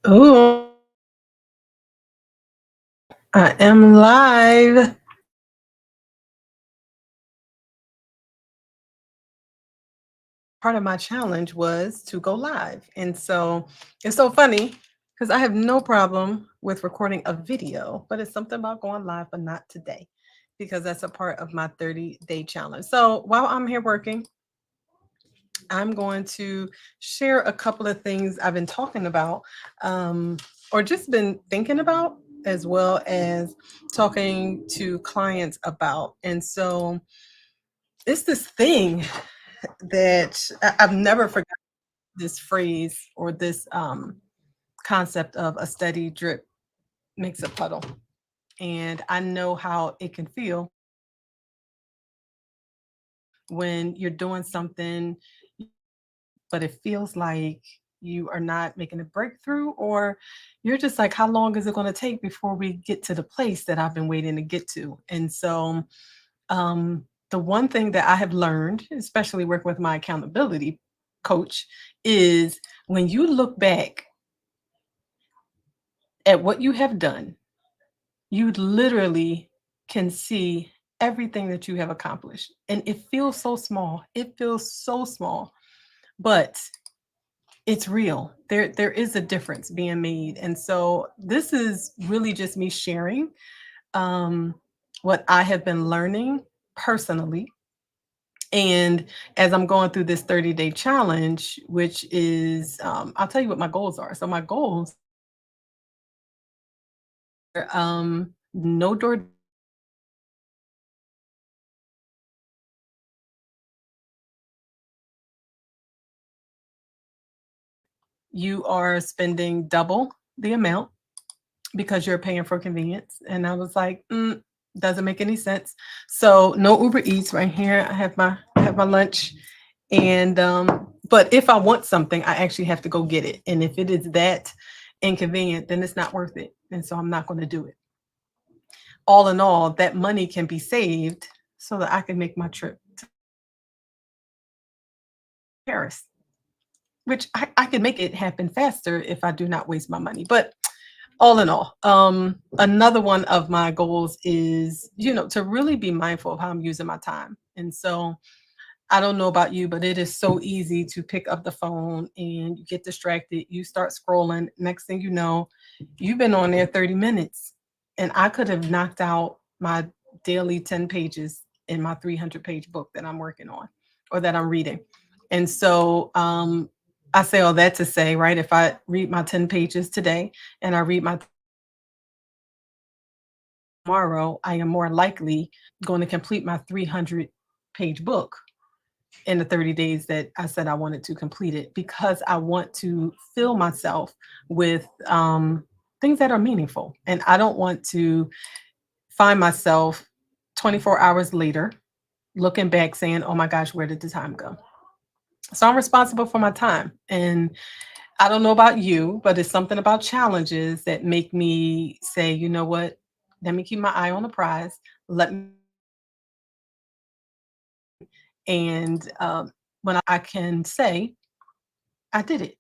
Ooh, I am live. Part of my challenge was to go live. And so it's so funny because I have no problem with recording a video, but it's something about going live, but not today because that's a part of my 30-day challenge. So while I'm here working, I'm going to share a couple of things I've been talking about or just been thinking about, as well as talking to clients about. And so it's this thing that I've never forgotten this phrase or this concept of a steady drip makes a puddle. And I know how it can feel when you're doing something, but it feels like you are not making a breakthrough, or you're just like, how long is it going to take before we get to the place that I've been waiting to get to? And so, the one thing that I have learned, especially working with my accountability coach, is when you look back at what you have done, you literally can see everything that you have accomplished. And it feels so small. It feels so small, but it's real. There is a difference being made. And so this is really just me sharing um, what I have been learning personally. And as I'm going through this 30-day challenge, which is, I'll tell you what my goals are. So my goals are no door. You are spending double the amount because you're paying for convenience. And I was like, doesn't make any sense. So no Uber Eats right here. I have my lunch. And but if I want something, I actually have to go get it. And if it is that inconvenient, then it's not worth it. And so I'm not going to do it. All in all, that money can be saved so that I can make my trip to Paris, which I can make it happen faster if I do not waste my money. But all in all, another one of my goals is, to really be mindful of how I'm using my time. And so I don't know about you, but it is so easy to pick up the phone and you get distracted. You start scrolling. Next thing you know, you've been on there 30 minutes. And I could have knocked out my daily 10 pages in my 300-page book that I'm working on or that I'm reading. And so I say all that to say, right, if I read my 10 pages today and I read my tomorrow, I am more likely going to complete my 300-page book in the 30 days that I said I wanted to complete it, because I want to fill myself with things that are meaningful. And I don't want to find myself 24 hours later looking back saying, oh my gosh, where did the time go? So I'm responsible for my time. And I don't know about you, but it's something about challenges that make me say, you know what? Let me keep my eye on the prize. Let me, and when I can say, I did it.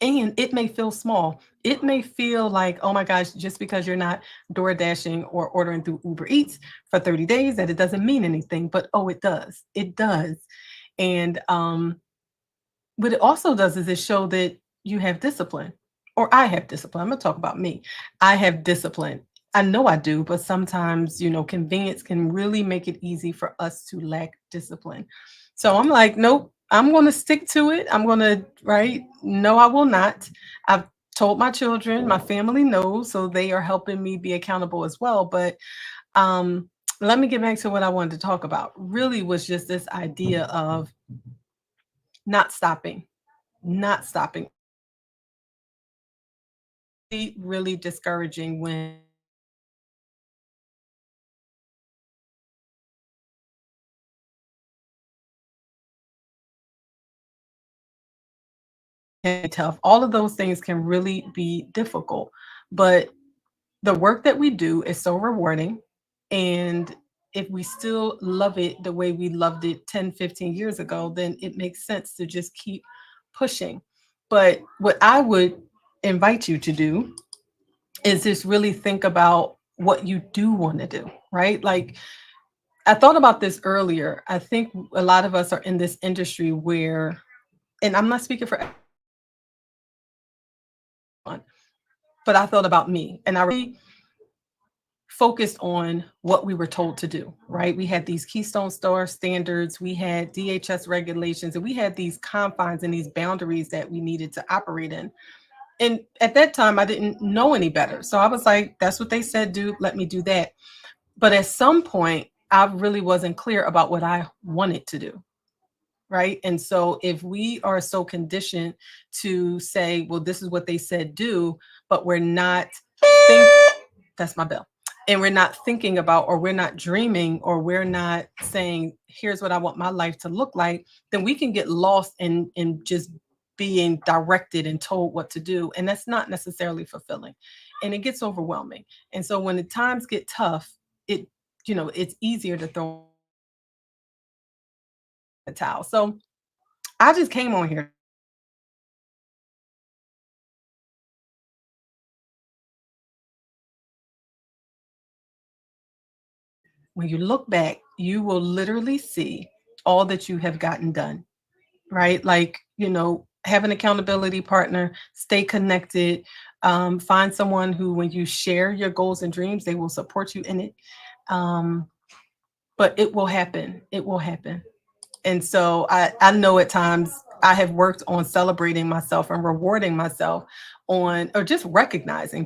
And it may feel small. It may feel like, oh my gosh, just because you're not door dashing or ordering through Uber Eats for 30 days, that it doesn't mean anything. But oh, it does. It does. And what it also does is it show that you have discipline, or I have discipline. I'm gonna talk about me. I have discipline. I know I do, but sometimes, convenience can really make it easy for us to lack discipline. So I'm like, nope, I'm gonna stick to it. I'm gonna, right? No, I will not. I've told my children, my family knows, so they are helping me be accountable as well. But um, let me get back to what I wanted to talk about. Really was just this idea of not stopping, not stopping. Really discouraging when tough. All of those things can really be difficult, but the work that we do is so rewarding. And if we still love it the way we loved it 10, 15 years ago, then it makes sense to just keep pushing. But what I would invite you to do is just really think about what you do want to do, right? Like I thought about this earlier. I think a lot of us are in this industry where, and I'm not speaking for everyone, but I thought about me and I really focused on what we were told to do, right? We had these Keystone Star standards, we had DHS regulations, and we had these confines and these boundaries that we needed to operate in. And at that time, I didn't know any better. So I was like, that's what they said, do, let me do that. But at some point, I really wasn't clear about what I wanted to do. Right. And so if we are so conditioned to say, well, this is what they said do, but we're not think that's my bell. And we're not thinking about, or we're not dreaming, or we're not saying, here's what I want my life to look like, then we can get lost in just being directed and told what to do. And that's not necessarily fulfilling. And it gets overwhelming. And so when the times get tough, it, it's easier to throw a towel. So I just came on here. When you look back, you will literally see all that you have gotten done, right? Like, have an accountability partner, stay connected, find someone who, when you share your goals and dreams, they will support you in it. Um, but it will happen. It will happen. And so I know at times I have worked on celebrating myself and rewarding myself on, or just recognizing,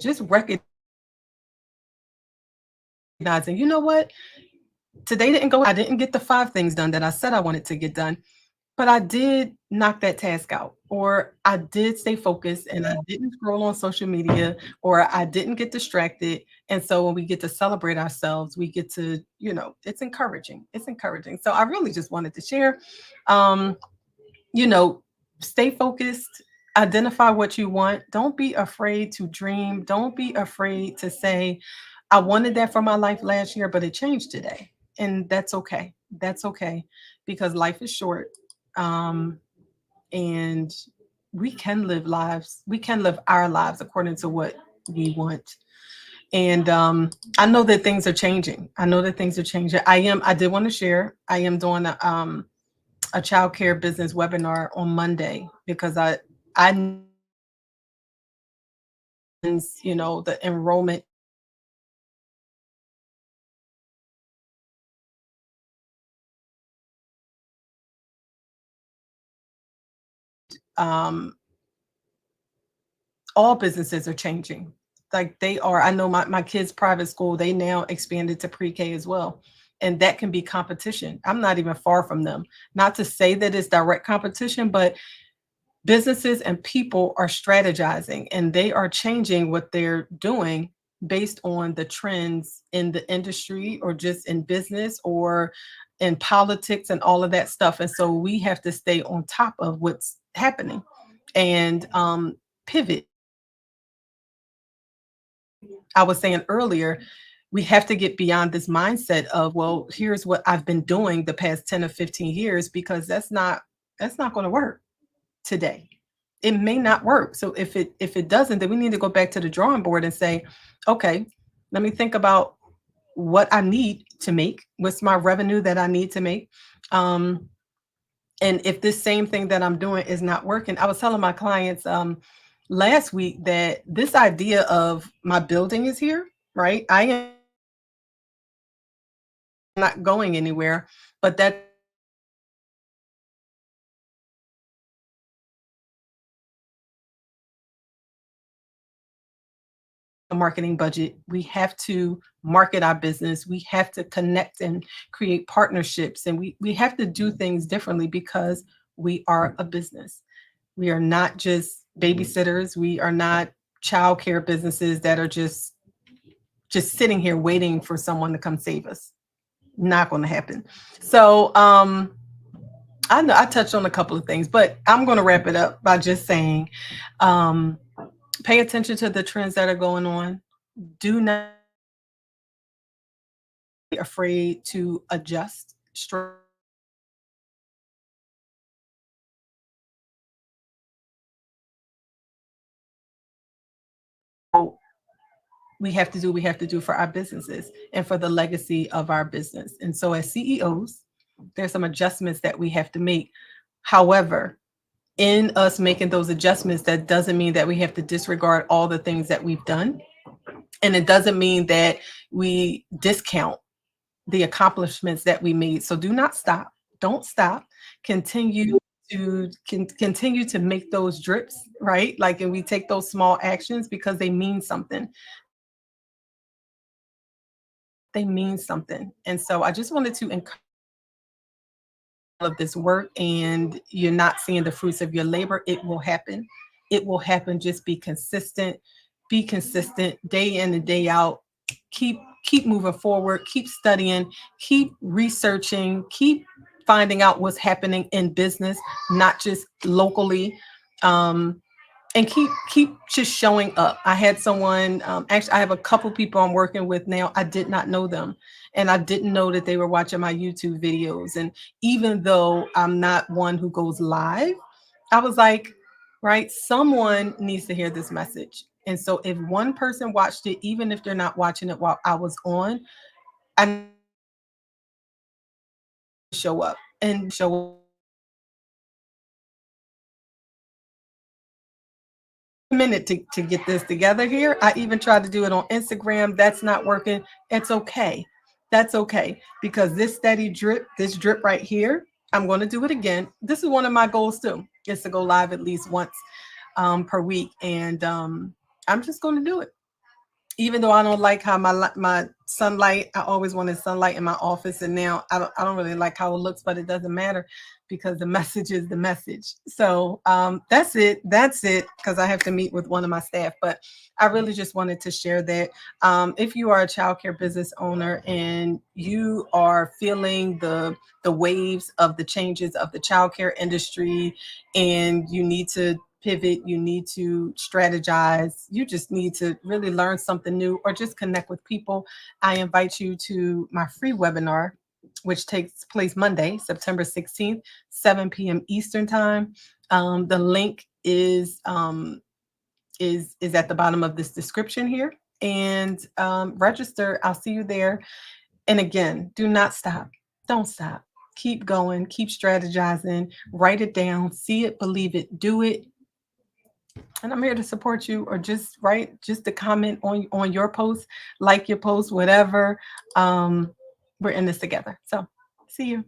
you know what? Today didn't go, I didn't get the 5 things done that I said I wanted to get done, but I did knock that task out, or I did stay focused and I didn't scroll on social media, or I didn't get distracted. And so when we get to celebrate ourselves, we get to, it's encouraging. It's encouraging. So I really just wanted to share. Um, you know, Stay focused, identify what you want. Don't be afraid to dream. Don't be afraid to say, I wanted that for my life last year, but it changed today. And that's okay. That's okay because life is short. Um, and we can live lives, we can live our lives according to what we want. And I know that things are changing. I know that things are changing. I did want to share, I am doing a childcare business webinar on Monday because I the enrollment um all businesses are changing. Like they are. I know my kids' private school, they now expanded to pre-K as well. And that can be competition. I'm not even far from them. Not to say that it's direct competition, but businesses and people are strategizing and they are changing what they're doing based on the trends in the industry or just in business or in politics and all of that stuff. And so we have to stay on top of what's happening and pivot. I was saying earlier, we have to get beyond this mindset of, well, here's what I've been doing the past 10 or 15 years, because that's not going to work today. It may not work. So if it doesn't, then we need to go back to the drawing board and say, okay, let me think about what I need to make. What's my revenue that I need to make? Um, and if this same thing that I'm doing is not working, I was telling my clients last week that this idea of my building is here, right? I am not going anywhere, but that a marketing budget. We have to market our business. We have to connect and create partnerships. And we have to do things differently because we are a business. We are not just babysitters. We are not childcare businesses that are just sitting here waiting for someone to come save us. Not going to happen. So I know I touched on a couple of things, but I'm going to wrap it up by just saying, um, pay attention to the trends that are going on. Do not be afraid to adjust. we have to do for our businesses and for the legacy of our business. And so as CEOs, there's some adjustments that we have to make. However, in us making those adjustments, that doesn't mean that we have to disregard all the things that we've done. And it doesn't mean that we discount the accomplishments that we made. So do not stop. Don't stop. Continue continue to make those drips, right? Like, and we take those small actions because they mean something. They mean something. And so I just wanted to encourage of this work and you're not seeing the fruits of your labor, it will happen. It will happen. Just be consistent. Be consistent day in and day out. Keep moving forward. Keep studying. Keep researching. Keep finding out what's happening in business, not just locally. Um, and keep just showing up. I had someone, actually I have a couple people I'm working with now. I did not know them, and I didn't know that they were watching my YouTube videos. And even though I'm not one who goes live, I was like, right, someone needs to hear this message. And so if one person watched it, even if they're not watching it while I was on, I show up and show minute to get this together here. I even tried to do it on Instagram. That's not working. It's okay. That's okay. Because this steady drip, this drip right here, I'm going to do it again. This is one of my goals too, is to go live at least once per week. And I'm just going to do it. Even though I don't like how my sunlight, I always wanted sunlight in my office, and now I don't really like how it looks, but it doesn't matter because the message is the message. So that's it, because I have to meet with one of my staff. But I really just wanted to share that. If you are a childcare business owner and you are feeling the waves of the changes of the childcare industry, and you need to pivot, you need to strategize, you just need to really learn something new or just connect with people, I invite you to my free webinar, which takes place Monday, September 16th, 7 p.m. Eastern time. The link is at the bottom of this description here. And register. I'll see you there. And again, do not stop. Don't stop. Keep going. Keep strategizing. Write it down. See it, believe it, do it, and I'm here to support you, or just write just a comment on your post, like your post, whatever. We're in this together. So see you.